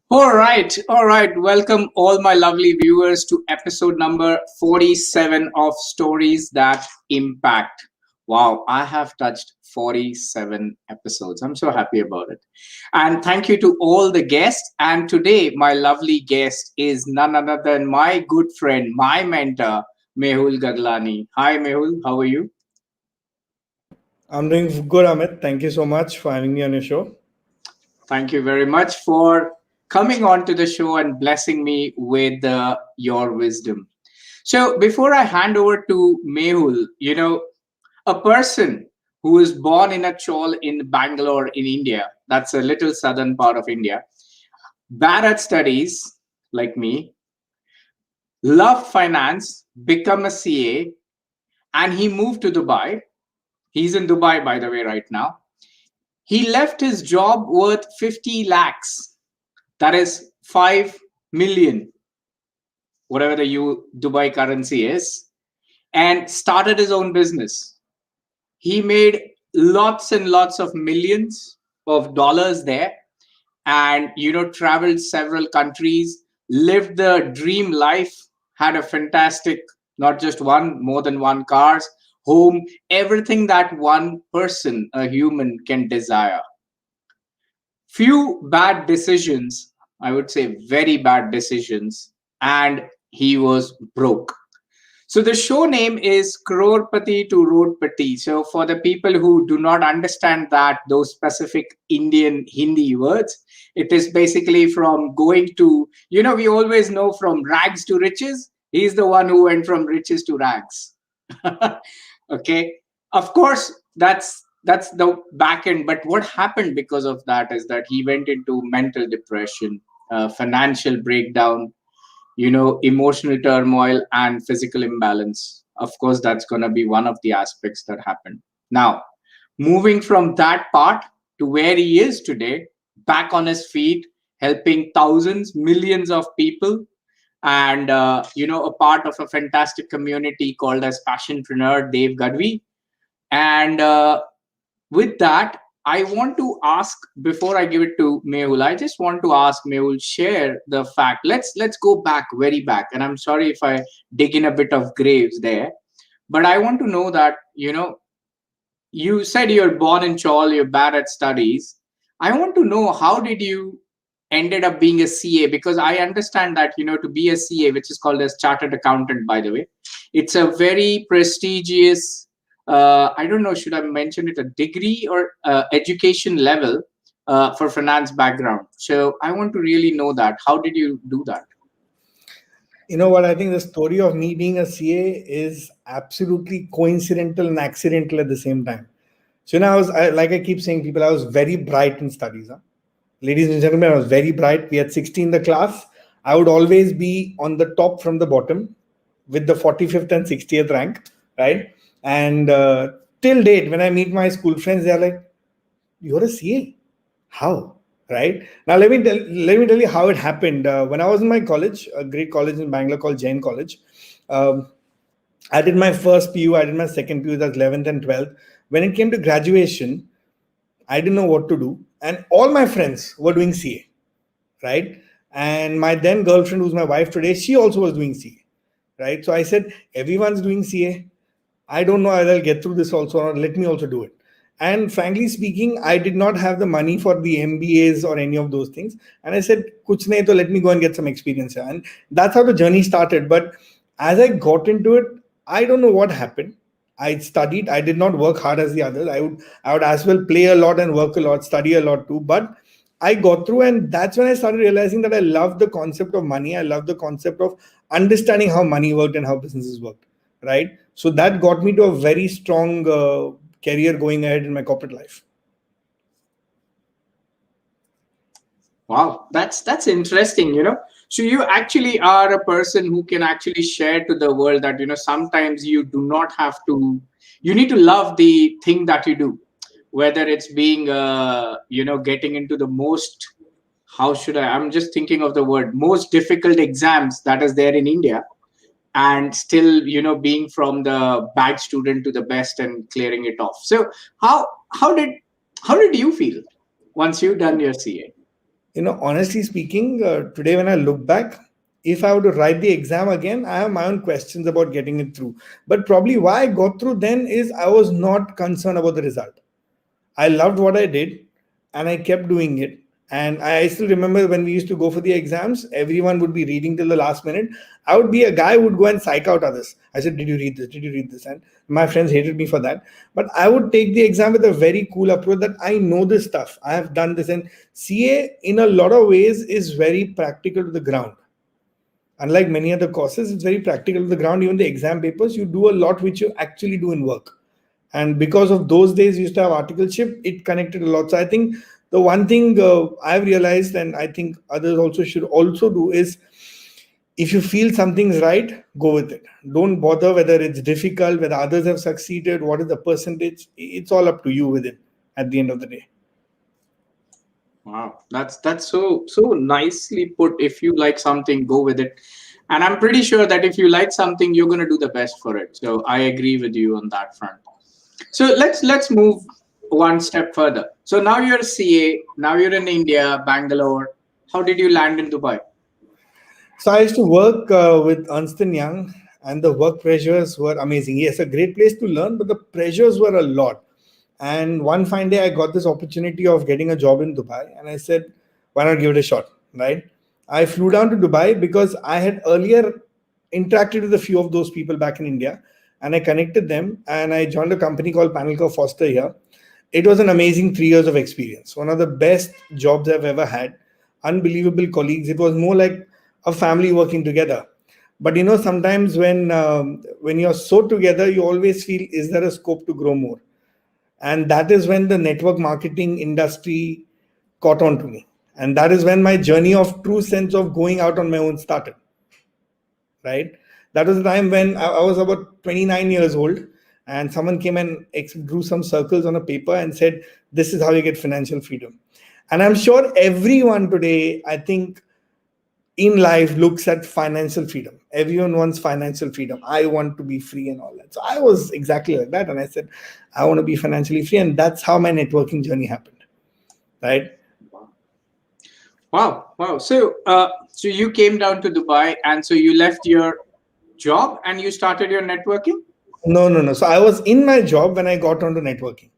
All right. Welcome all my lovely viewers to episode number 47 of Stories That Impact. Wow, I have touched 47 episodes. I'm so happy about it. And thank you to all the guests. And today, my lovely guest is none other than my good friend, my mentor, Mehul Gaglani. Hi, Mehul. How are you? I'm doing good, Amit. Thank you so much for having me on your show. Thank you very much for coming on to the show and blessing me with your wisdom. So, before I hand over to Mehul, a person who was born in a chawl in Bangalore in India, that's a little southern part of India, bad at studies like me, loved finance, become a CA, and he moved to Dubai. He's in Dubai, by the way, right now. He left his job worth 50 lakhs, that is 5 million, whatever the Dubai currency is, and started his own business. He made lots and lots of millions of dollars there, and traveled several countries, lived the dream life, had a fantastic, not just one, more than one cars, home, everything that one person, a human, can desire. Few bad decisions, I would say very bad decisions, and he was broke. So the show name is Crorepathi to Roadpathi. So for the people who do not understand that those specific Indian Hindi words, it is basically from going to, we always know from rags to riches. He's the one who went from riches to rags. Okay, of course that's the back end, but what happened because of that is that he went into mental depression, financial breakdown, emotional turmoil and physical imbalance. Of course, that's going to be one of the aspects that happened. Now, moving from that part to where he is today, back on his feet, helping thousands, millions of people, and a part of a fantastic community called as Passionpreneur Dave Gadvi. And with that, I want to ask, before I give it to Mehul, I just want to ask Mehul, share the fact. Let's go back, very back. And I'm sorry if I dig in a bit of graves there, but I want to know that, you said you're born in Chawl, you're bad at studies. I want to know, how did you ended up being a CA? Because I understand that, to be a CA, which is called as chartered accountant, by the way, it's a very prestigious, I don't know, should I mention it, a degree or education level for finance background. So I want to really know that. How did you do that? You know what? I think the story of me being a CA is absolutely coincidental and accidental at the same time. So, like I keep saying, people, I was very bright in studies. Huh? Ladies and gentlemen, I was very bright. We had 60 in the class. I would always be on the top from the bottom with the 45th and 60th rank, right? And till date, when I meet my school friends, they're like, "You're a CA? How?" Right now, let me tell you how it happened. When I was in my college, a great college in Bangalore called Jain College, um, I did my first PU, I did my second PU, that's 11th and 12th. When it came to graduation, I didn't know what to do, and all my friends were doing CA, right? And my then girlfriend, who's my wife today, she also was doing CA, right? So I said, everyone's doing CA. I don't know whether I'll get through this also or not. Let me also do it. And frankly speaking, I did not have the money for the MBAs or any of those things. And I said, Kuch nahi, to let me go and get some experience here. And that's how the journey started. But as I got into it, I don't know what happened. I studied. I did not work hard as the others. I would as well play a lot and work a lot, study a lot too. But I got through, and that's when I started realizing that I love the concept of money. I love the concept of understanding how money worked and how businesses worked, right? So that got me to a very strong career going ahead in my corporate life. Wow, that's interesting, So you actually are a person who can actually share to the world that, sometimes you do not have to, you need to love the thing that you do, whether it's being, getting into the most, how should I'm just thinking of the word, most difficult exams that is there in India, and still, being from the bad student to the best and clearing it off. So how, how did, how did you feel once you done your CA? Honestly speaking, today when I look back, if I were to write the exam again, I have my own questions about getting it through. But probably why I got through then is I was not concerned about the result. I loved what I did and I kept doing it. And I still remember when we used to go for the exams, everyone would be reading till the last minute. I would be a guy who would go and psych out others. I said, "Did you read this? Did you read this?" And my friends hated me for that. But I would take the exam with a very cool approach that I know this stuff. I have done this. And CA, in a lot of ways, is very practical to the ground. Unlike many other courses, it's very practical to the ground. Even the exam papers, you do a lot which you actually do in work. And because of those days, you used to have articleship, it connected a lot. So I think the one thing I've realized, and I think others also should also do, is if you feel something's right, go with it. Don't bother whether it's difficult, whether others have succeeded, what is the percentage. It's all up to you with it at the end of the day. Wow, that's so nicely put. If you like something, go with it. And I'm pretty sure that if you like something, you're going to do the best for it. So I agree with you on that front. So let's move one step further. So now you're CA, now you're in India, Bangalore. How did you land in Dubai? So I used to work with Ernst& Young, and the work pressures were amazing. Yes, a great place to learn, but the pressures were a lot. And one fine day, I got this opportunity of getting a job in Dubai, and I said, "Why not give it a shot?" Right? I flew down to Dubai because I had earlier interacted with a few of those people back in India, and I connected them, and I joined a company called Panelco Foster here. It was an amazing 3 years of experience, one of the best jobs I've ever had. Unbelievable colleagues. It was more like a family working together. But sometimes when you're so together, you always feel, is there a scope to grow more? And that is when the network marketing industry caught on to me, and that is when my journey of true sense of going out on my own started. Right, that was the time when I was about 29 years old, and someone came and drew some circles on a paper and said, "This is how you get financial freedom." And I'm sure everyone today, I think, in life looks at financial freedom. Everyone wants financial freedom. I want to be free and all that. So I was exactly like that. And I said, I want to be financially free. And that's how my networking journey happened. Right. Wow. So you came down to Dubai, and so you left your job and you started your networking? No. So I was in my job when I got onto networking.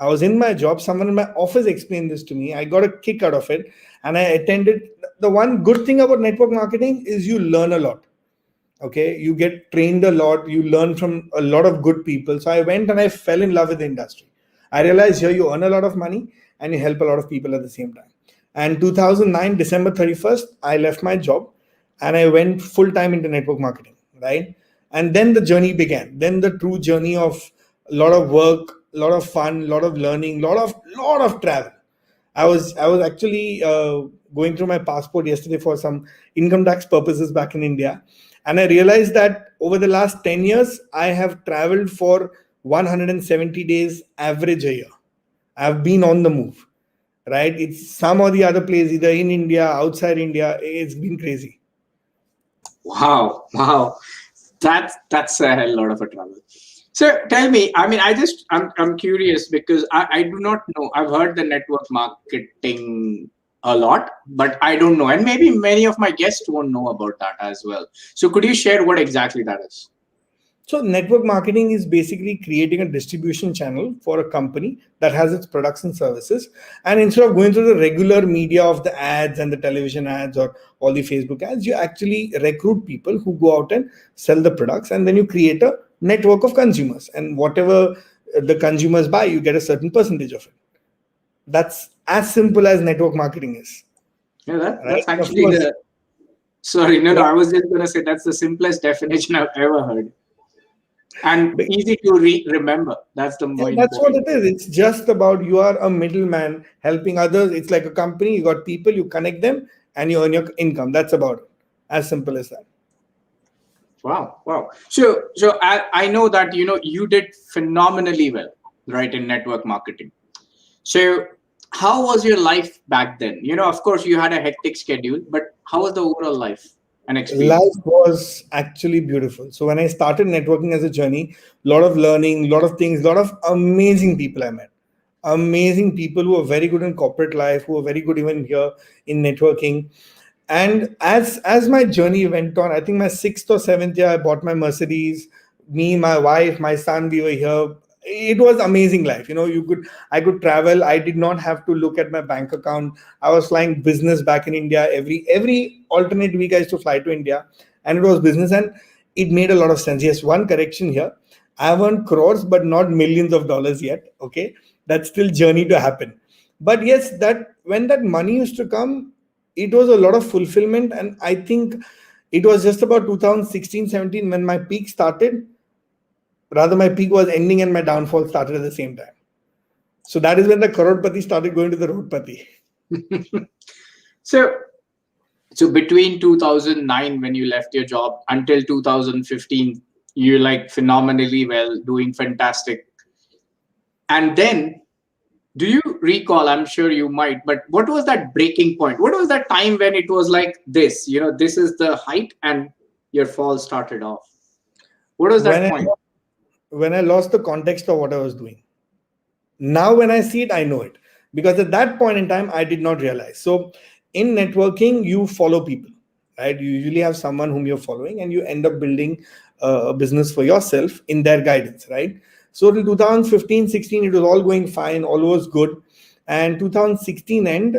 I was in my job. Someone in my office explained this to me. I got a kick out of it. And I attended. The one good thing about network marketing is you learn a lot. Okay, you get trained a lot, you learn from a lot of good people. So I went and I fell in love with the industry. I realized here you earn a lot of money and you help a lot of people at the same time. And 2009 December 31st, I left my job and I went full time into network marketing, right? And then the journey began. Then the true journey of a lot of work, a lot of fun, a lot of learning, lot of travel. I was actually going through my passport yesterday for some income tax purposes back in India, and I realized that over the last 10 years, I have traveled for 170 days average a year. I've been on the move, right? It's some or the other place, either in India, outside India. It's been crazy. Wow. That's a hell lot of a trouble. So tell me, I mean, I'm curious because I do not know. I've heard the network marketing a lot, but I don't know. And maybe many of my guests won't know about that as well. So could you share what exactly that is? So, network marketing is basically creating a distribution channel for a company that has its products and services. And instead of going through the regular media of the ads and the television ads or all the Facebook ads, you actually recruit people who go out and sell the products. And then you create a network of consumers. And whatever the consumers buy, you get a certain percentage of it. That's as simple as network marketing is. Yeah, Right. that's And of actually course, the sorry, no, yeah. I was just gonna say that's the simplest definition I've ever heard. And Be- easy to remember. That's the Yeah, more that's what important it thing. is. It's just about you are a middleman helping others. It's like a company. You got people, you connect them, and you earn your income. That's about it. As simple as that. Wow. So I know that you did phenomenally well, right, in network marketing. So how was your life back then? Of course, you had a hectic schedule, but how was the overall life and experience? Life was actually beautiful. So when I started networking as a journey, a lot of learning, a lot of things, a lot of amazing people I met. amazing people who are very good in corporate life, who are very good even here in networking. And as my journey went on, I think my sixth or seventh year, I bought my Mercedes. Me, my wife, my son, we were here. It was amazing life. I could travel. I did not have to look at my bank account. I was flying business back in India. Every alternate week I used to fly to India, and it was business, and it made a lot of sense. Yes, one correction here. I've earned crores, but not millions of dollars yet. Okay, that's still journey to happen. But yes, that when that money used to come, it was a lot of fulfillment. And I think it was just about 2016-17 when my peak started. Rather, my peak was ending and my downfall started at the same time. So that is when the Crorepathi started going to the Roadpathi. So, so between 2009 when you left your job until 2015, you're like phenomenally well, doing fantastic. And then, do you recall? I'm sure you might, but what was that breaking point? What was that time when it was like this? This is the height, and your fall started off. What was When that I point? when I lost the context of what I was doing. Now when I see it, I know it, because at that point in time I did not realize. So in networking, you follow people, right? You usually have someone whom you're following, and you end up building a business for yourself in their guidance, right? So till 2015-16, it was all going fine, all was good. And 2016 end,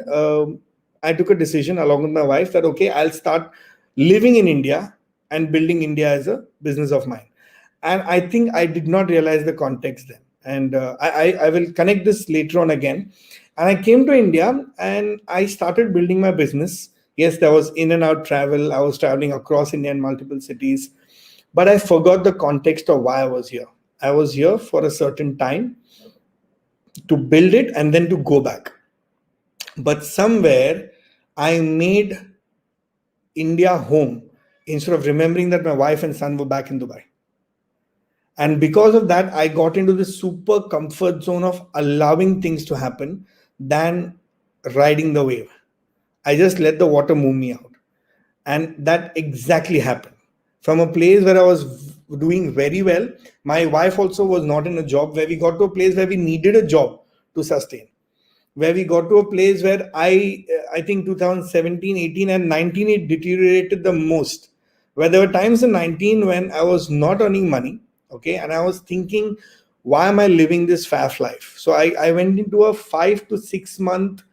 I took a decision along with my wife that okay, I'll start living in India and building India as a business of mine. And I think I did not realize the context then. And I will connect this later on again. And I came to India and I started building my business. Yes, there was in and out travel. I was traveling across India in multiple cities, but I forgot the context of why I was here. I was here for a certain time to build it and then to go back. But somewhere I made India home instead of remembering that my wife and son were back in Dubai. And because of that, I got into this super comfort zone of allowing things to happen than riding the wave. I just let the water move me out. And that exactly happened. From a place where I was doing very well, my wife also was not in a job, where we got to a place where we needed a job to sustain. Where we got to a place where I think 2017, 18, and 19, it deteriorated the most. Where there were times in 19 when I was not earning money, okay, and I was thinking, why am I living this fast life? So I went into a 5 to 6 month,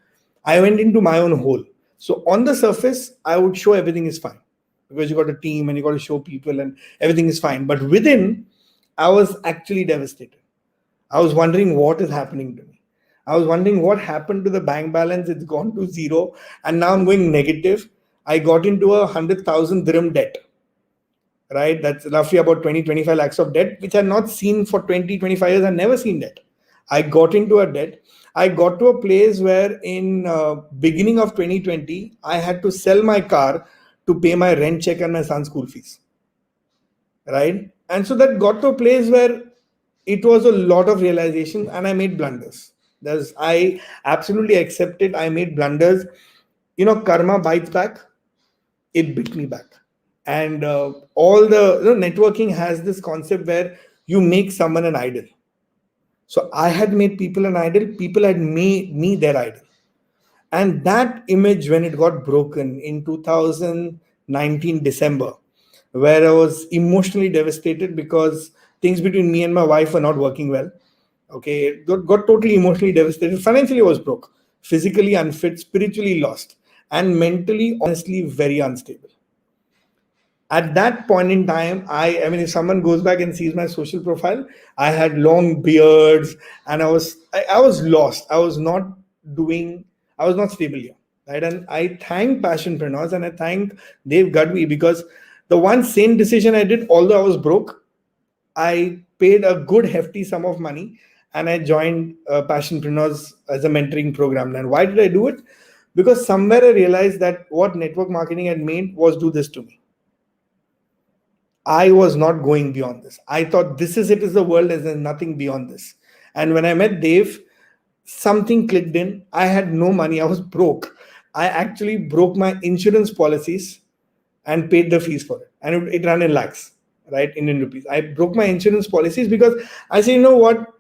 I went into my own hole. So on the surface, I would show everything is fine, because you got a team and you got to show people and everything is fine. But within, I was actually devastated. I was wondering what is happening to me. I was wondering what happened to the bank balance. It's gone to zero, and now I'm going negative. I got into a 100,000 dirham debt, right? That's roughly about 20-25 lakhs of debt, which I've not seen for 20-25 years. I've never seen debt. I got into a debt. I got to a place where in beginning of 2020, I had to sell my car to pay my rent check and my son's school fees, right? And so that got to a place where it was a lot of realization, and I made blunders. I absolutely accept it. I made blunders. Karma bites back. It bit me back. And all the networking has this concept where you make someone an idol. So I had made people an idol. People had made me their idol. And that image, when it got broken in 2019 December, where I was emotionally devastated because things between me and my wife were not working well. Okay, got totally emotionally devastated. Financially, I was broke, physically unfit, spiritually lost, and mentally, honestly, very unstable. At that point in time, I mean, if someone goes back and sees my social profile, I had long beards, and I was lost. I was not stable here, right? And I thank passionpreneurs and I thank Dave Gadvi, because the one sane decision I did, although I was broke, I paid a good hefty sum of money and I joined Passionpreneurs as a mentoring program. And why did I do it? Because somewhere I realized that what network marketing had made was do this to me. I was not going beyond this. I thought this is it, is the world, and there's nothing beyond this. And when I met Dave, something clicked in. I had no money. I was broke. I actually broke my insurance policies and paid the fees for it. And it ran in lakhs, right? Indian rupees. I broke my insurance policies because I said, you know what?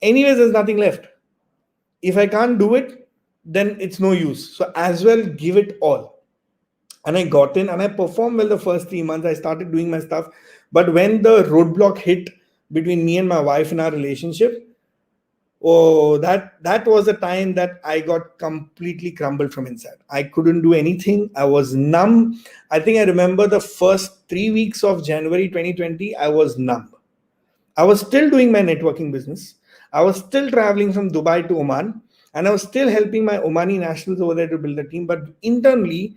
Anyways, there's nothing left. If I can't do it, then it's no use. So as well, give it all. And I got in and I performed well the first 3 months. I started doing my stuff. But when the roadblock hit between me and my wife in our relationship, oh, that was a time that I got completely crumbled from inside. I couldn't do anything. I was numb. I think I remember the first 3 weeks of January 2020, I was numb. I was still doing my networking business. I was still traveling from Dubai to Oman, and I was still helping my Omani nationals over there to build a team. But internally,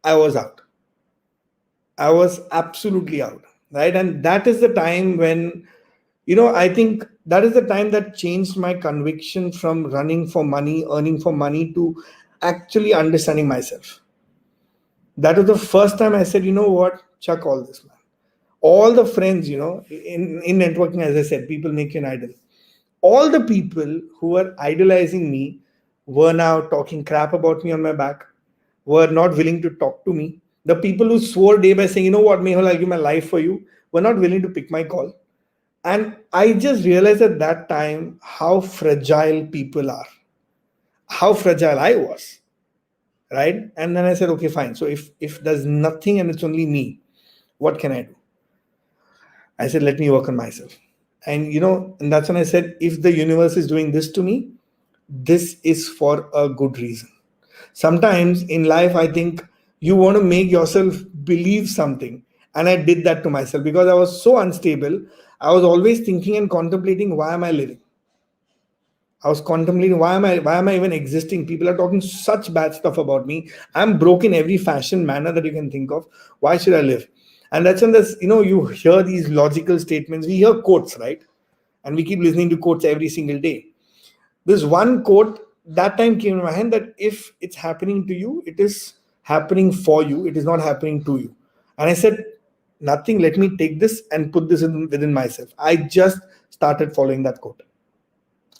I was out. I was absolutely out, right? And that is the time when, I think that is the time that changed my conviction from running for money, earning for money, to actually understanding myself. That was the first time I said, you know what, chuck all this, man. All the friends, in networking, as I said, people make you an idol. All the people who were idolizing me were now talking crap about me on my back, were not willing to talk to me. The people who swore day by saying, you know what, Mehul, I'll give my life for you, were not willing to pick my call. And I just realized at that time how fragile people are, how fragile I was, right? And then I said, okay, fine. So if there's nothing and it's only me, what can I do? I said, let me work on myself. And that's when I said, if the universe is doing this to me, this is for a good reason. Sometimes in life, I think you want to make yourself believe something. And I did that to myself because I was so unstable. I was always thinking and contemplating, why am I living? I was contemplating, why am I even existing? People are talking such bad stuff about me. I'm broke in every fashion manner that you can think of. Why should I live? And that's when you hear these logical statements. We hear quotes, right? And we keep listening to quotes every single day. This one quote that time came in my hand, that if it's happening to you, it is happening for you. It is not happening to you. And I said, nothing. Let me take this and put this within myself. I just started following that quote.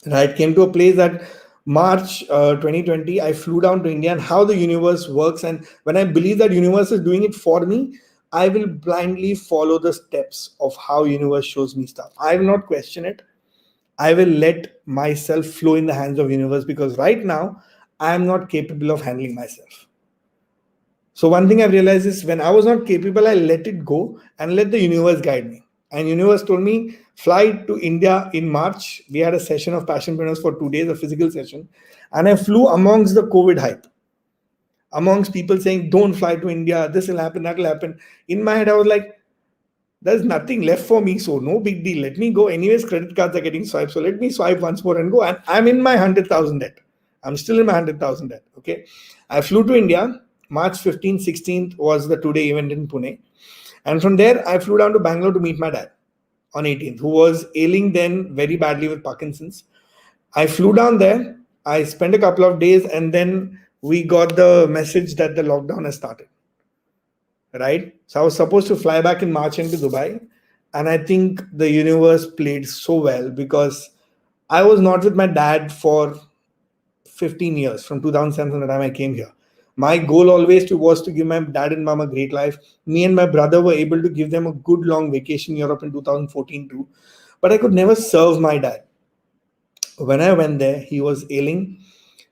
Right, came to a place that March 2020, I flew down to India, and how the universe works. And when I believe that universe is doing it for me, I will blindly follow the steps of how universe shows me stuff. I will not question it. I will let myself flow in the hands of universe, because right now I am not capable of handling myself. So one thing I've realized is, when I was not capable, I let it go and let the universe guide me. And universe told me, fly to India in March. We had a session of passionpreneurs for 2 days, a physical session. And I flew amongst the COVID hype, amongst people saying, don't fly to India, this will happen, that will happen. In my head, I was like, there's nothing left for me, so no big deal. Let me go. Anyways, credit cards are getting swiped, so let me swipe once more and go. And I'm in my 100,000 debt. I'm still in my 100,000 debt. Okay. I flew to India. March 15th, 16th was the 2-day event in Pune. And from there, I flew down to Bangalore to meet my dad on 18th, who was ailing then very badly with Parkinson's. I flew down there. I spent a couple of days, and then we got the message that the lockdown has started. Right? So I was supposed to fly back in March into Dubai. And I think the universe played so well, because I was not with my dad for 15 years, from 2007, from the time I came here. My goal always was to give my dad and mom a great life. Me and my brother were able to give them a good long vacation in Europe in 2014 too. But I could never serve my dad. When I went there, he was ailing.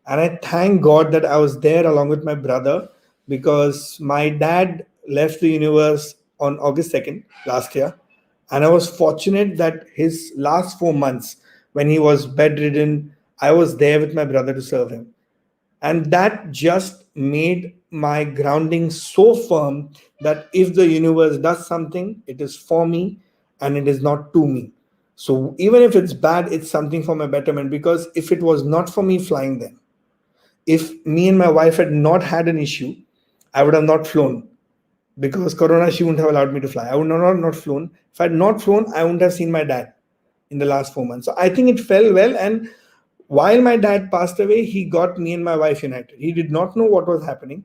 And I thank God that I was there along with my brother, because my dad left the universe on August 2nd last year. And I was fortunate that his last 4 months, when he was bedridden, I was there with my brother to serve him. And that just made my grounding so firm that if the universe does something, it is for me and it is not to me. So even if it's bad, it's something for my betterment. Because if it was not for me flying then, if me and my wife had not had an issue, I would have not flown. Because Corona, she wouldn't have allowed me to fly. I would not flown. If I had not flown, I wouldn't have seen my dad in the last 4 months. So I think it fell well. And while my dad passed away, he got me and my wife united. He did not know what was happening,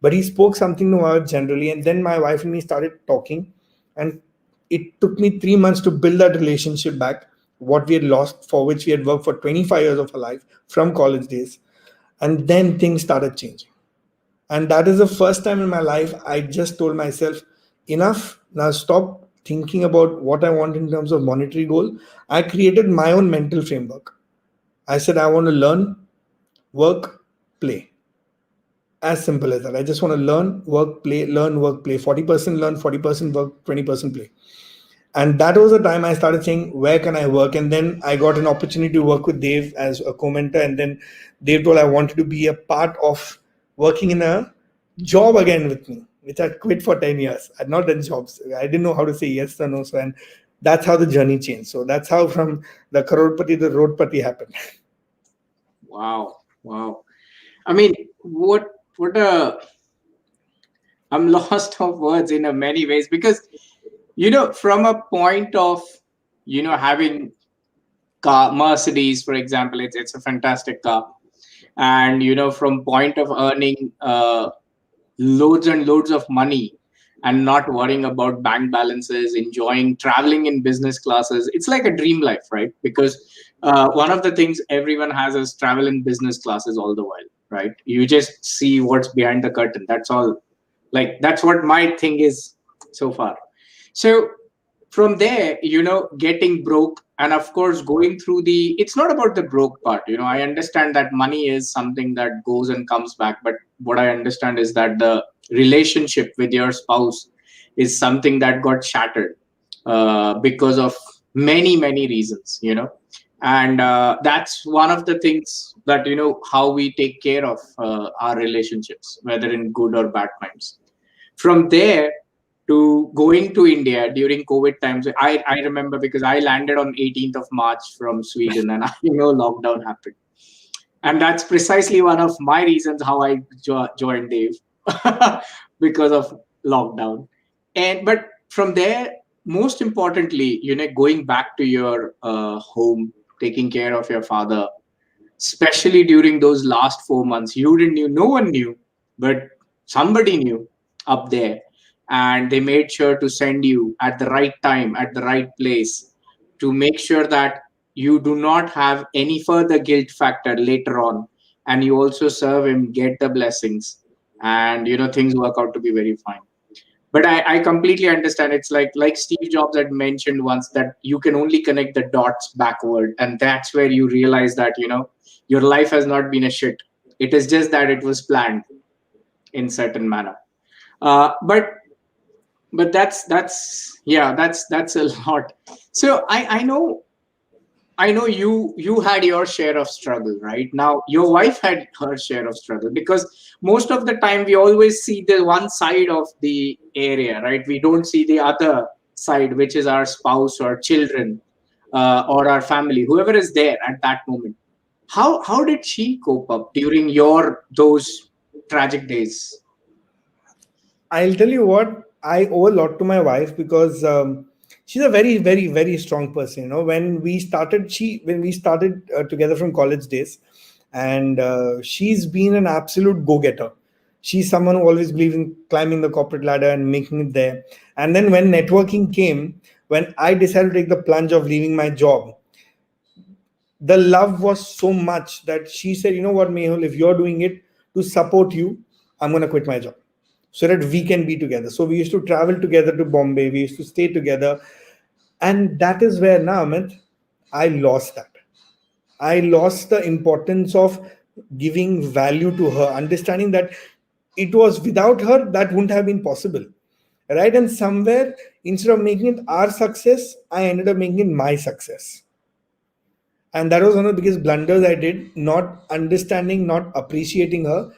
but he spoke something to my wife generally. And then my wife and me started talking. And it took me 3 months to build that relationship back, what we had lost, for which we had worked for 25 years of our life from college days. And then things started changing. And that is the first time in my life I just told myself, enough, now stop thinking about what I want in terms of monetary goal. I created my own mental framework. I said, I want to learn, work, play. As simple as that. I just want to learn, work, play, learn, work, play. 40% learn, 40% work, 20% play. And that was the time I started saying, where can I work? And then I got an opportunity to work with Dave as a co-mentor. And then Dave told I wanted to be a part of working in a job again with me, which I quit for 10 years. I'd not done jobs. I didn't know how to say yes or no. So, and that's how the journey changed. So that's how from the Crorepathi to the Roadpathi happened. Wow, wow. I mean, what a I'm lost of words in a many ways because from a point of having car Mercedes, for example, it's a fantastic car, and from point of earning loads and loads of money and not worrying about bank balances, enjoying traveling in business classes. It's like a dream life, right? Because one of the things everyone has is travel in business classes all the while, right? You just see what's behind the curtain. That's all. Like, that's what my thing is so far. So from there, getting broke, and of course going through it's not about the broke part. I understand that money is something that goes and comes back, but what I understand is that the relationship with your spouse is something that got shattered because of many many reasons. And that's one of the things that how we take care of our relationships, whether in good or bad times. From there to going to India during COVID times, I remember because I landed on 18th of March from Sweden, and lockdown happened. And that's precisely one of my reasons how I joined Dave because of lockdown. And but from there, most importantly, going back to your home, taking care of your father, especially during those last 4 months, you didn't knew, no one knew, but somebody knew up there, and they made sure to send you at the right time at the right place to make sure that you do not have any further guilt factor later on, and you also serve him, get the blessings, and things work out to be very fine. But I completely understand. It's like Steve Jobs had mentioned once that you can only connect the dots backward, and that's where you realize that your life has not been a shit. It is just that it was planned in certain manner. But that's yeah, that's a lot. So I know you had your share of struggle. Right now your wife had her share of struggle, because most of the time we always see the one side of the area, right? We don't see the other side, which is our spouse or children, or our family, whoever is there at that moment. How did she cope up during your those tragic days? I'll tell you what, I owe a lot to my wife because she's a very, very, very strong person. When we started together from college days, and she's been an absolute go-getter. She's someone who always believes in climbing the corporate ladder and making it there. And then when networking came, when I decided to take the plunge of leaving my job, the love was so much that she said, "You know what, Mehul, if you're doing it to support you, I'm going to quit my job so that we can be together." So we used to travel together to Bombay. We used to stay together. And that is where now, Amit, I lost that. I lost the importance of giving value to her, understanding that it was without her that wouldn't have been possible. Right. And somewhere, instead of making it our success, I ended up making it my success. And that was one of the biggest blunders I did, not understanding, not appreciating her.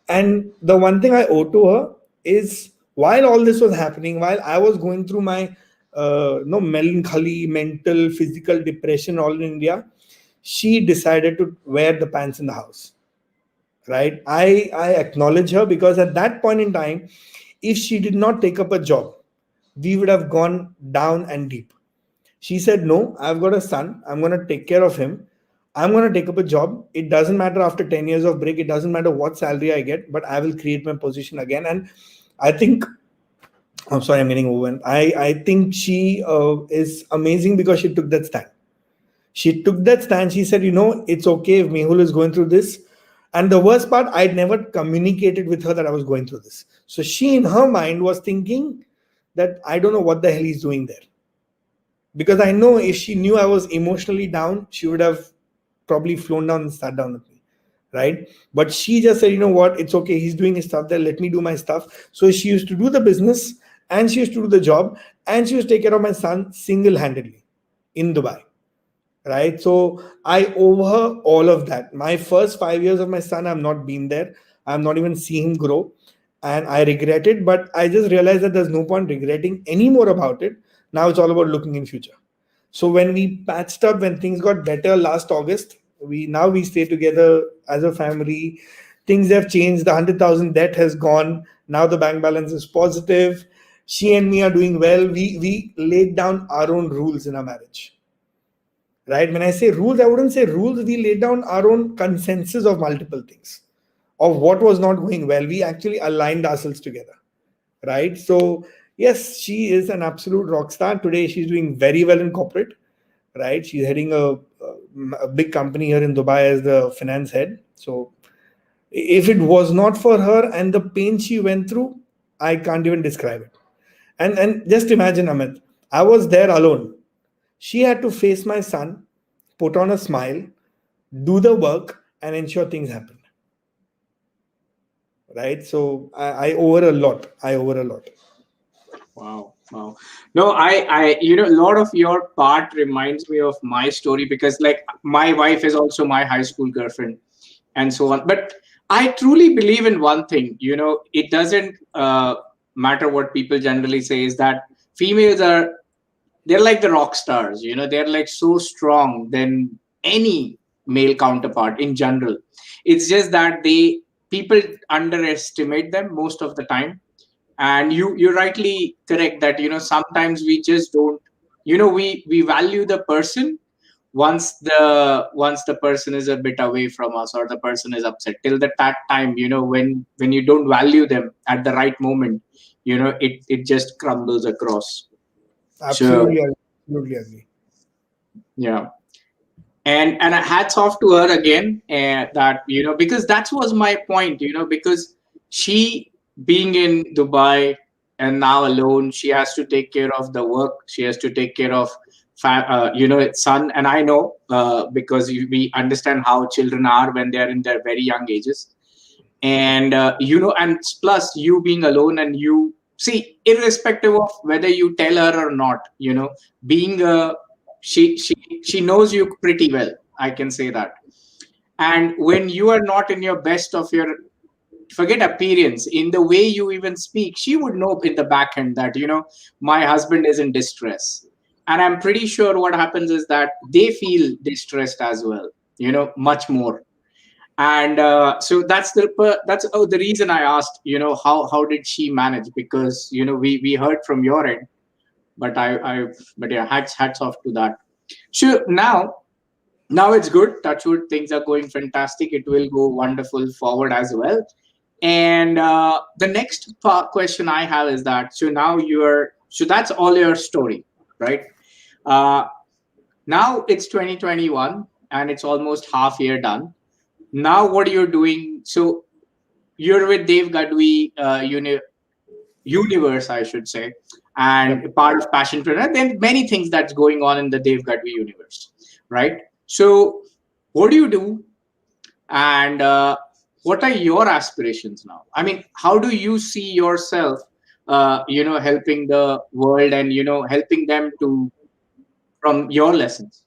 And the one thing I owe to her is, while all this was happening, while I was going through my no melancholy, mental, physical depression all in India, she decided to wear the pants in the house. Right. I acknowledge her because at that point in time, if she did not take up a job, we would have gone down and deep. She said, "No, I've got a son. I'm going to take care of him. I'm going to take up a job. It doesn't matter after 10 years of break. It doesn't matter what salary I get, but I will create my position again." And I think, I'm sorry, I'm getting overwhelmed. I think she is amazing because she took that stand. She took that stand. She said, "It's okay if Mehul is going through this." And the worst part, I'd never communicated with her that I was going through this. So she, in her mind, was thinking that I don't know what the hell he's doing there, because I know if she knew I was emotionally down, she would have probably flown down and sat down with me. right? But she just said, you know what, it's okay, he's doing his stuff there, let me do my stuff. So she used to do the business, and she used to do the job, and she used to take care of my son single-handedly in Dubai, right? So I owe her all of that. My first 5 years of my son, I've not been there. I'm not even seeing him grow. And I regret it, but I just realized that there's no point regretting any more about it. Now it's all about looking in future. So when we patched up, when things got better last August, we stay together as a family. Things have changed. The 100,000 debt has gone. Now the bank balance is positive. She and me are doing well. We laid down our own rules in our marriage, right? When I say rules, I wouldn't say rules. We laid down our own consensus of multiple things, of what was not going well. We actually aligned ourselves together, right? So yes, she is an absolute rock star. Today she's doing very well in corporate, right? She's heading a big company here in Dubai as the finance head. So if it was not for her and the pain she went through, I can't even describe it. And just imagine, Amit, I was there alone. She had to face my son, put on a smile, do the work, and ensure things happen. Right? So I owe her a lot. I owe her a lot. Wow, wow. No, a lot of your part reminds me of my story, because like my wife is also my high school girlfriend and so on. But I truly believe in one thing, it doesn't matter what people generally say, is that females they're like the rock stars, they're like so strong than any male counterpart in general. It's just that people underestimate them most of the time. And you're rightly correct that sometimes we just don't, we value the person once the person is a bit away from us, or the person is upset. Till that time, when you don't value them at the right moment, it just crumbles across. So Absolutely, absolutely agree. yeah. And hats off to her again, that because that was my point, because she, being in Dubai and now alone, she has to take care of the work, she has to take care of its son. And I know, because we understand how children are when they are in their very young ages. And and plus you being alone, and you see, irrespective of whether you tell her or not, being a she she knows you pretty well, I can say that. And when you are not in your best of your, forget appearance, in the way you even speak, she would know in the back end that my husband is in distress. And I'm pretty sure what happens is that they feel distressed as well, much more. And so the reason I asked, how did she manage, because we heard from your end. But but yeah, hats off to that. So now it's good, touch wood, things are going fantastic, it will go wonderful forward as well. And the next question I have is that, so now so that's all your story, right? uh, Now it's 2021, and it's almost half year done. Now what are you doing? So you're with Dave Gadwi universe, I should say, Yep. and part of Passionpreneur. Then many things that's going on in the Dave Gadwi universe, right? So what do you do, and what are your aspirations now? I mean, how do you see yourself, helping the world, and helping them to from your lessons?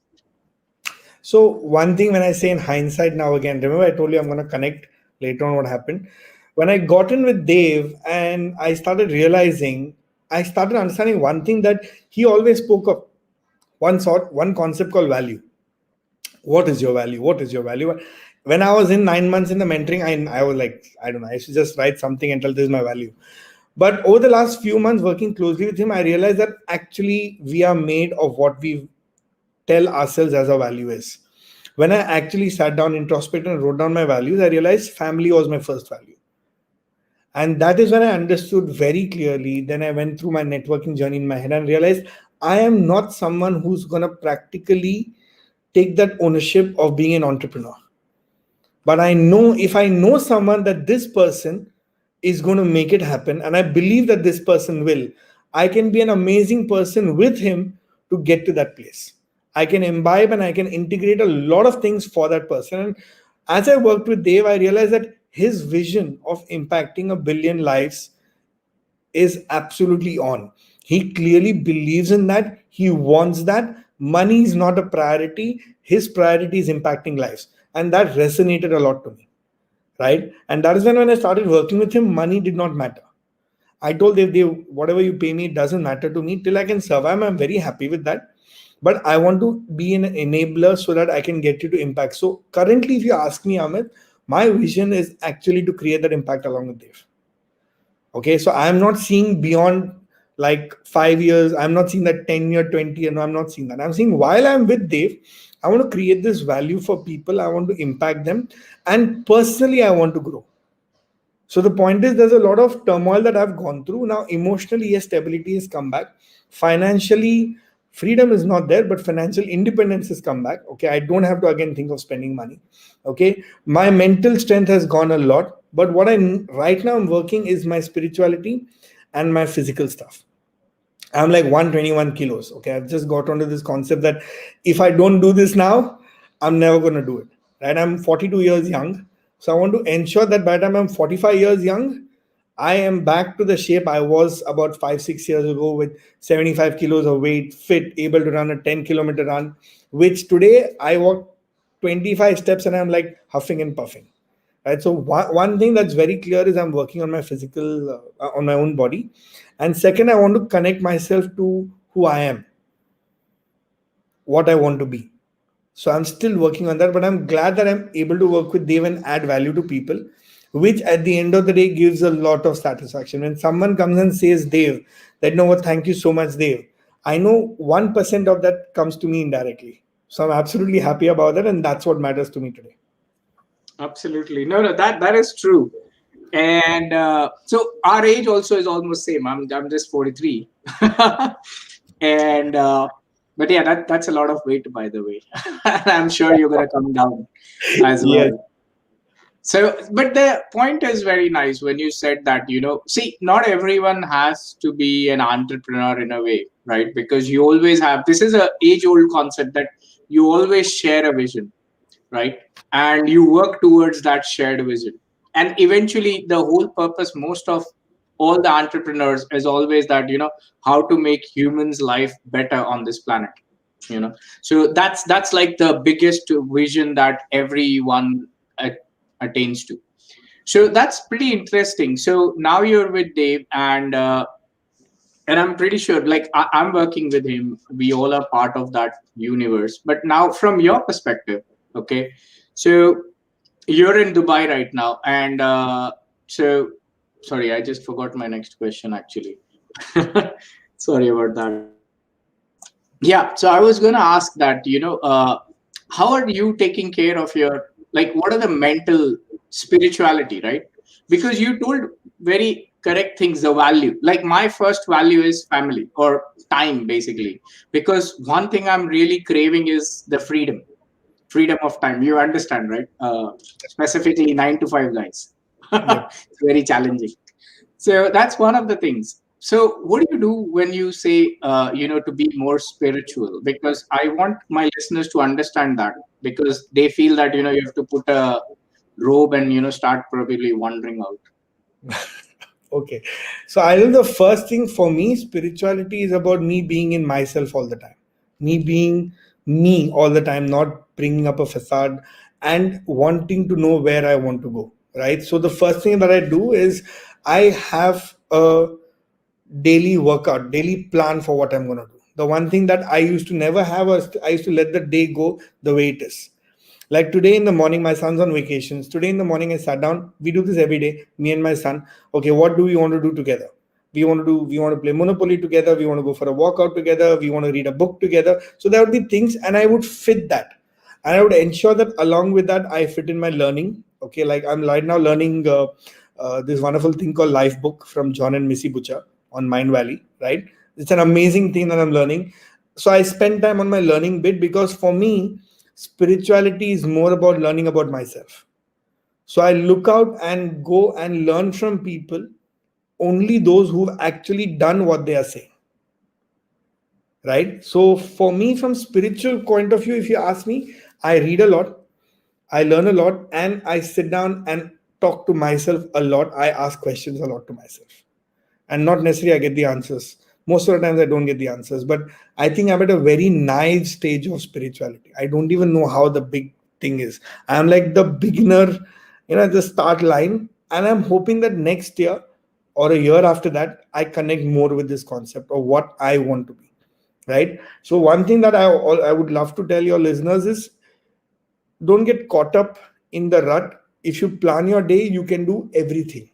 So one thing, when I say in hindsight now, again, remember I told you I'm going to connect later on what happened. When I got in with Dave and I started realizing, I started understanding one thing, that he always spoke of one concept called value. What is your value? What is your value? When I was in 9 months in the mentoring, I was like, I don't know, I should just write something and tell this is my value. But over the last few months working closely with him, I realized that actually we are made of what we tell ourselves as our value is. When I actually sat down, introspected, and wrote down my values, I realized family was my first value. And that is when I understood very clearly. Then I went through my networking journey in my head and realized I am not someone who's going to practically take that ownership of being an entrepreneur. But I know, if I know someone that this person is going to make it happen, and I believe that this person will, I can be an amazing person with him to get to that place. I can imbibe and I can integrate a lot of things for that person. As I worked with Dave, I realized that his vision of impacting a billion lives is absolutely on. He clearly believes in that. He wants that. Money is not a priority. His priority is impacting lives. And that resonated a lot to me. Right. And that is when I started working with him, money did not matter. I told Dev, whatever you pay me, it doesn't matter to me. Till I can survive, I'm very happy with that. But I want to be an enabler so that I can get you to impact. So currently, if you ask me, Amit, my vision is actually to create that impact along with Dev. Okay, so I'm not seeing beyond like 5 years. I'm not seeing that 10-year, 20-year. No, I'm not seeing that. I'm seeing while I'm with Dave, I want to create this value for people. I want to impact them. And personally, I want to grow. So the point is, there's a lot of turmoil that I've gone through. Now, emotionally, yes, stability has come back. Financially, freedom is not there, but financial independence has come back. Okay, I don't have to again think of spending money. Okay, my mental strength has gone a lot. But what I right now I'm working is my spirituality and my physical stuff. I'm like 121 kilos. Okay, I've just got onto this concept that if I don't do this now, I'm never going to do it. Right? I'm 42 years young. So I want to ensure that by the time I'm 45 years young, I am back to the shape I was about 5, 6 years ago with 75 kilos of weight, fit, able to run a 10-kilometer run, which today I walk 25 steps and I'm like huffing and puffing. Right. So one thing that's very clear is I'm working on my physical, on my own body. And second, I want to connect myself to who I am, what I want to be. So I'm still working on that, but I'm glad that I'm able to work with Dave and add value to people, which at the end of the day gives a lot of satisfaction. When someone comes and says, Dave, that no, what, thank you so much, Dave. I know 1% of that comes to me indirectly. So I'm absolutely happy about that. And that's what matters to me today. Absolutely. No, no, that is true. And so our age also is almost same. I'm just 43. And but yeah, that's a lot of weight, by the way. I'm sure you're gonna come down as Yes. well. So, but the point is very nice when you said that, see, not everyone has to be an entrepreneur in a way, right? Because you always have, this is a age old concept that you always share a vision, right? And you work towards that shared vision. And eventually, the whole purpose, most of all the entrepreneurs is always that, how to make humans' life better on this planet. So that's like the biggest vision that everyone attains to. So that's pretty interesting. So now you're with Dave, and I'm pretty sure, like I'm working with him. We all are part of that universe. But now, from your perspective, okay, so you're in Dubai right now, and so sorry, I just forgot my next question actually. Sorry about that. Yeah, so I was going to ask that, how are you taking care of your, like, what are the mental spirituality, right? Because you told very correct things, the value. Like, my first value is family or time, basically. Because one thing I'm really craving is the freedom of time. You understand, right? Specifically, 9 to 5 guys. Yep. It's very challenging. So that's one of the things. So what do you do when you say, to be more spiritual? Because I want my listeners to understand that, because they feel that, you have to put a robe and, start probably wandering out. Okay. So I think the first thing for me, spirituality is about me being in myself all the time. Me being me all the time, not bringing up a facade and wanting to know where I want to go. Right. So the first thing that I do is I have a daily workout, daily plan for what I'm going to do. The one thing that I used to never have was I used to let the day go the way it is. Like today in the morning, my son's on vacations. Today in the morning, I sat down. We do this every day, me and my son. Okay, what do we want to do together? We want to play Monopoly together. We want to go for a walkout together. We want to read a book together. So there would be things, and I would fit that. And I would ensure that along with that, I fit in my learning. Okay, like I'm right now learning this wonderful thing called Life Book from John and Missy Butcher on Mind Valley, right? It's an amazing thing that I'm learning. So I spend time on my learning bit because for me, spirituality is more about learning about myself. So I look out and go and learn from people, only those who've actually done what they are saying. Right. So for me, from spiritual point of view, if you ask me, I read a lot. I learn a lot, and I sit down and talk to myself a lot. I ask questions a lot to myself, and not necessarily I get the answers. Most of the times I don't get the answers, but I think I'm at a very naive stage of spirituality. I don't even know how the big thing is. I'm like the beginner, at the start line, and I'm hoping that next year or a year after that, I connect more with this concept of what I want to be. Right. So one thing that I would love to tell your listeners is, don't get caught up in the rut. If you plan your day, you can do everything.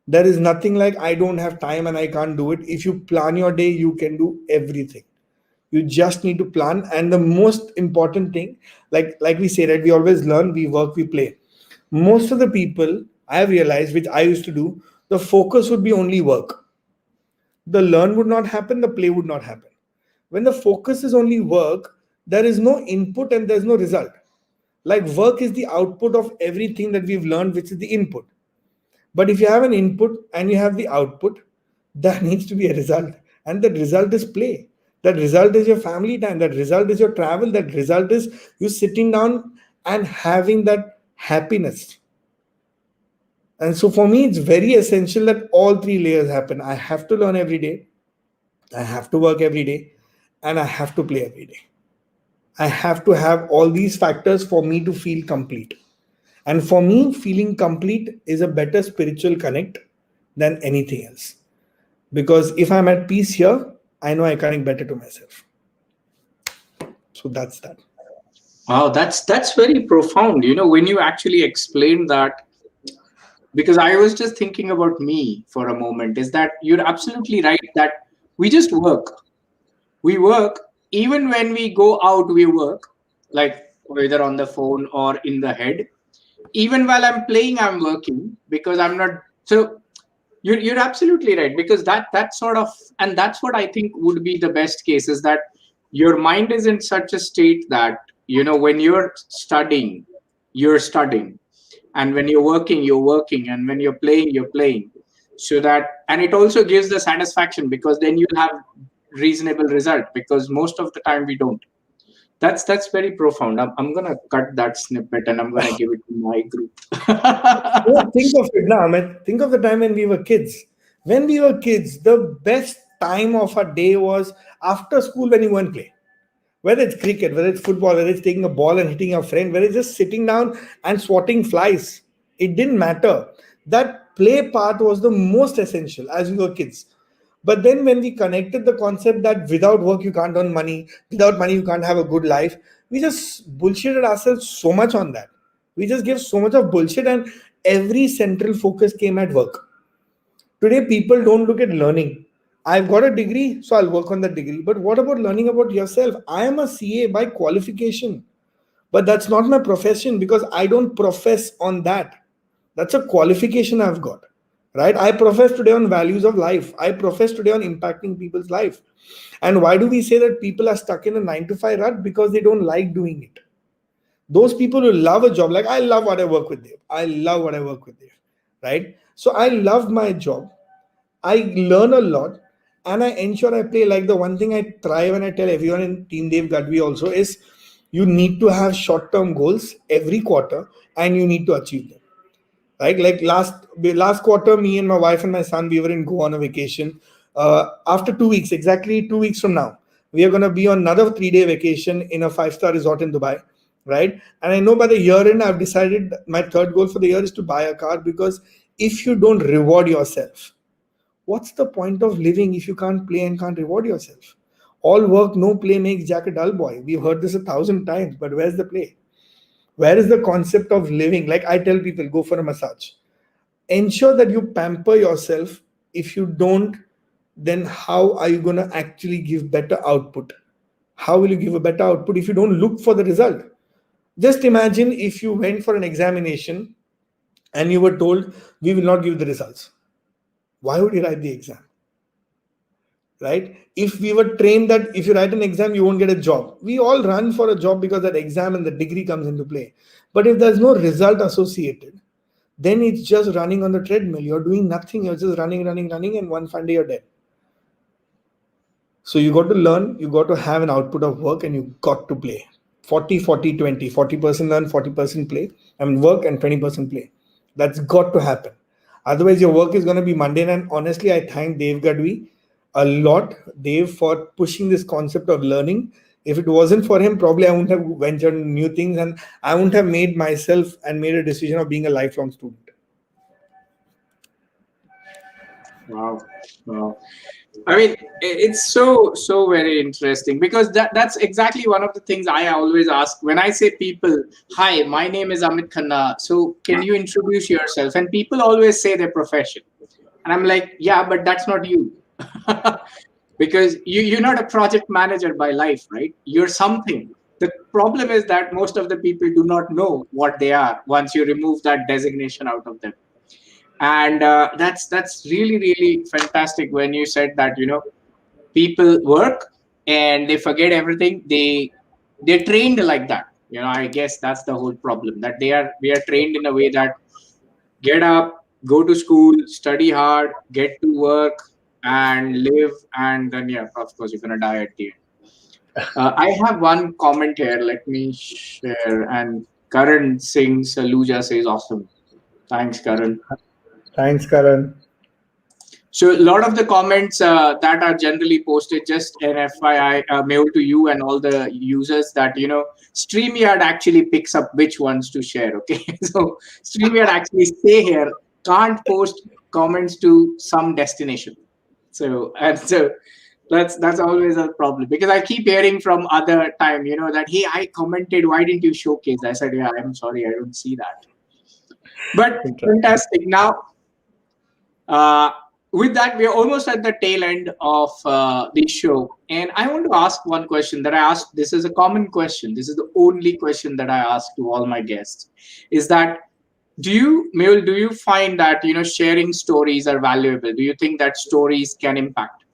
There is nothing like I don't have time and I can't do it. If you plan your day, you can do everything. You just need to plan. And the most important thing, like we say, that we always learn, we work, we play. Most of the people I have realized, which I used to do, the focus would be only work. The learn would not happen, the play would not happen. When the focus is only work, there is no input and there's no result. Like work is the output of everything that we've learned, which is the input. But if you have an input and you have the output, there needs to be a result. And that result is play. That result is your family time. That result is your travel. That result is you sitting down and having that happiness. And so for me, it's very essential that all three layers happen. I have to learn every day, I have to work every day, and I have to play every day. I have to have all these factors for me to feel complete. And for me, feeling complete is a better spiritual connect than anything else. Because if I'm at peace here, I know I connect better to myself. So that's that. Wow, that's very profound. When you actually explained that, because I was just thinking about me for a moment, is that you're absolutely right that we just work. We work. Even when we go out, we work, like whether on the phone or in the head. Even while I'm playing, I'm working because I'm not. So you're absolutely right, because that sort of, and that's what I think would be the best case, is that your mind is in such a state that when you're studying, and when you're working, and when you're playing, so that, and it also gives the satisfaction, because then you'll have reasonable result, because most of the time we don't. That's very profound. I'm gonna cut that snippet and I'm gonna give it to my group. Think of it now, man. Think of the time when we were kids. When we were kids, the best time of our day was after school when you go and play. Whether it's cricket, whether it's football, whether it's taking a ball and hitting your friend, whether it's just sitting down and swatting flies, it didn't matter. That play part was the most essential as we were kids. But then when we connected the concept that without work you can't earn money, without money you can't have a good life, we just bullshitted ourselves so much on that. We just gave so much of bullshit, and every central focus came at work. Today, people don't look at learning. I've got a degree, so I'll work on that degree. But what about learning about yourself? I am a CA by qualification, but that's not my profession because I don't profess on that. That's a qualification I've got, right? I profess today on values of life. I profess today on impacting people's life. And why do we say that people are stuck in a 9 to 5 rut? Because they don't like doing it. Those people who love a job, like I love what I work with Dave. I love what I work with Dave, right? So I love my job. I learn a lot, and I ensure I play. Like the one thing I thrive and I tell everyone in Team Dave Gadvi also is, you need to have short-term goals every quarter and you need to achieve them. Right? Like last quarter, me and my wife and my son, we were in Goa on a vacation. After 2 weeks, exactly 2 weeks from now, we are going to be on another 3-day vacation in a 5-star resort in Dubai. Right? And I know by the year end, I've decided my third goal for the year is to buy a car, because if you don't reward yourself, what's the point of living if you can't play and can't reward yourself? All work, no play makes Jack a dull boy. We've heard this 1,000 times, but where's the play? Where is the concept of living? Like I tell people, go for a massage. Ensure that you pamper yourself. If you don't, then how are you going to actually give better output? How will you give a better output if you don't look for the result? Just imagine if you went for an examination and you were told, we will not give the results. Why would you write the exam? Right? If we were trained that if you write an exam, you won't get a job. We all run for a job because that exam and the degree comes into play. But if there's no result associated, then it's just running on the treadmill. You're doing nothing. You're just running, and one fine day you're dead. So you got to learn, you got to have an output of work, and you got to play. 40 40% learn, 40% play. I mean work, and 20% play. That's got to happen. Otherwise your work is going to be mundane. And honestly, I thank Dave Gadvi a lot, Dave, for pushing this concept of learning. If it wasn't for him, probably I wouldn't have ventured new things, and I wouldn't have made myself and made a decision of being a lifelong student. Wow. Wow. I mean, it's so very interesting, because that's exactly one of the things I always ask when I say people, "Hi, my name is Amit Khanna. So can you introduce yourself?" And people always say their profession, and I'm like, "Yeah, but that's not you." Because you're not a project manager by life, right? You're something. The problem is that most of the people do not know what they are once you remove that designation out of them. And that's really fantastic when you said that, people work and they forget everything. They're trained like that. I guess that's the whole problem, that we are trained in a way that get up, go to school, study hard, get to work, and live, and then, yeah, of course you're gonna die at the end. I have one comment here, let me share. And Karan Singh Saluja says, awesome. Thanks, Karan. Thanks, Karan. So a lot of the comments that are generally posted, just an FYI, mail to you and all the users, that StreamYard actually picks up which ones to share. Okay, so StreamYard actually say here, can't post comments to some destination. So that's always a problem, because I keep hearing from other time, that, hey, I commented, why didn't you showcase? I said, yeah, I'm sorry, I don't see that. But fantastic. Now, uh, with that, we are almost at the tail end of the show. And I want to ask one question that I asked. This is a common question. This is the only question that I ask to all my guests. Is that, Mehul, do you find that, sharing stories are valuable? Do you think that stories can impact?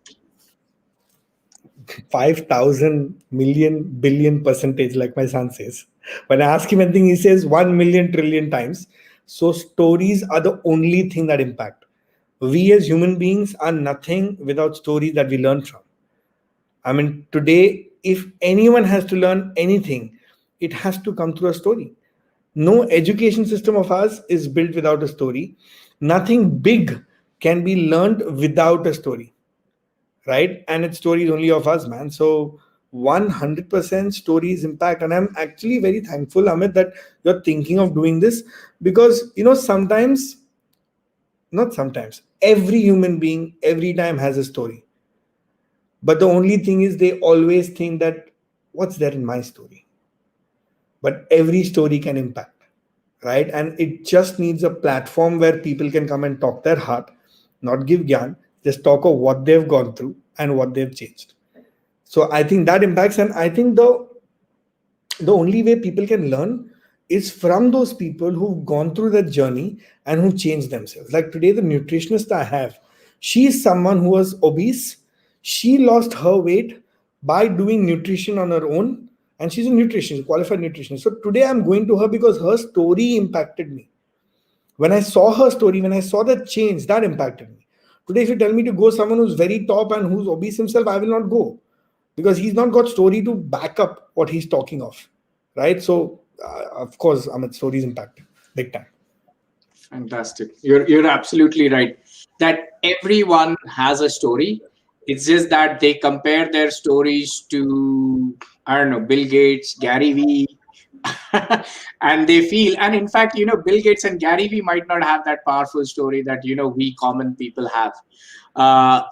5,000 million billion percentage, like my son says. When I ask him anything, he says 1 million trillion times. So stories are the only thing that impact. We as human beings are nothing without stories that we learn from. I mean, today, if anyone has to learn anything, it has to come through a story. No education system of ours is built without a story. Nothing big can be learned without a story, right? And its story is only of us, man. So 100% stories impact. And I'm actually very thankful, Amit, that you're thinking of doing this, because sometimes, not sometimes, every human being every time has a story. But the only thing is, they always think that, what's there in my story? But every story can impact, right? And it just needs a platform where people can come and talk their heart, not give gyan, just talk of what they've gone through and what they've changed. So I think that impacts. And I think the only way people can learn is from those people who've gone through that journey and who changed themselves. Like today, the nutritionist I have, she is someone who was obese. She lost her weight by doing nutrition on her own, and she's a nutritionist, qualified nutritionist. So today I'm going to her because her story impacted me. When I saw her story, when I saw that change, that impacted me. Today, if you tell me to go someone who's very top and who's obese himself, I will not go, because he's not got story to back up what he's talking of, right? So of course, Amit, stories impact big time. Fantastic. You're absolutely right. That everyone has a story. It's just that they compare their stories to, I don't know, Bill Gates, Gary Vee, and they feel. And in fact, Bill Gates and Gary Vee might not have that powerful story that we common people have.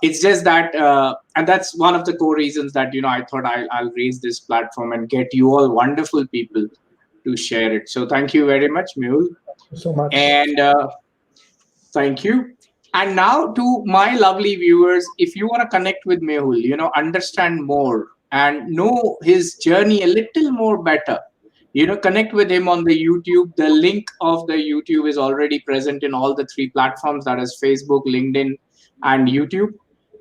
It's just that, and that's one of the core reasons that I thought I'll raise this platform and get you all wonderful people to share it. So thank you very much, Mehul. So much. And thank you. And now to my lovely viewers, if you want to connect with Mehul, understand more and know his journey a little more better, connect with him on the YouTube. The link of the YouTube is already present in all the three platforms, that is Facebook, LinkedIn, and YouTube.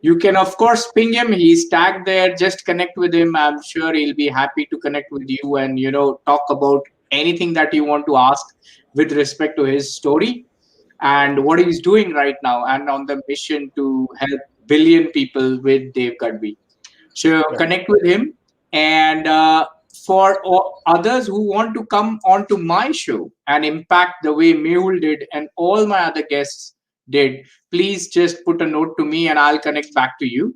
You can, of course, ping him. He's tagged there. Just connect with him. I'm sure he'll be happy to connect with you and, talk about anything that you want to ask with respect to his story and what he's doing right now, and on the mission to help billion people with Dave Gadvi. So connect with him. And for others who want to come onto my show and impact the way Mehul did and all my other guests did, please just put a note to me and I'll connect back to you.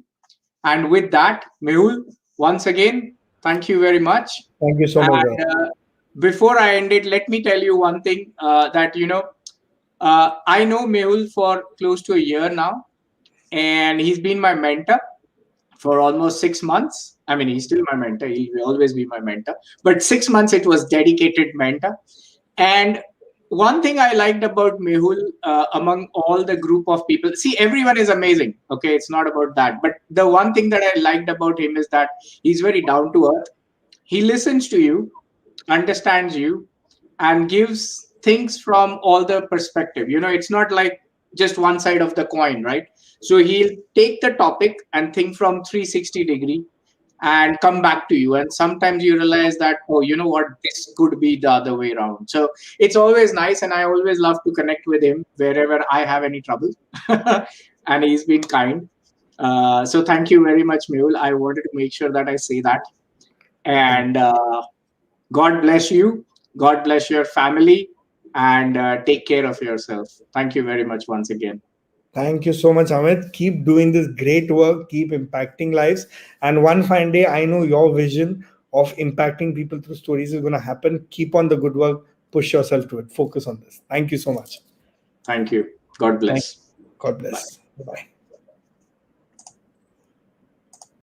And with that, Mehul, once again, thank you very much. Thank you so much, bro. And before I end it, let me tell you one thing that, I know Mehul for close to a year now, and he's been my mentor for almost 6 months. I mean, he's still my mentor. He'll always be my mentor. But 6 months, it was dedicated mentor. And one thing I liked about Mehul among all the group of people, see, everyone is amazing. Okay, it's not about that. But the one thing that I liked about him is that he's very down to earth. He listens to you, understands you, and gives things from all the perspective. It's not like just one side of the coin, right? So he'll take the topic and think from 360-degree and come back to you, and sometimes you realize that, oh, you know what, this could be the other way around. So it's always nice, and I always love to connect with him wherever I have any trouble. And he's been kind. So thank you very much, Mehul. I wanted to make sure that I say that. And God bless you. God bless your family. And take care of yourself. Thank you very much once again. Thank you so much, Amit. Keep doing this great work, keep impacting lives. And one fine day, I know your vision of impacting people through stories is going to happen. Keep on the good work, push yourself to it, focus on this. Thank you so much. Thank you. God Thank bless. God Bye. bless. Bye.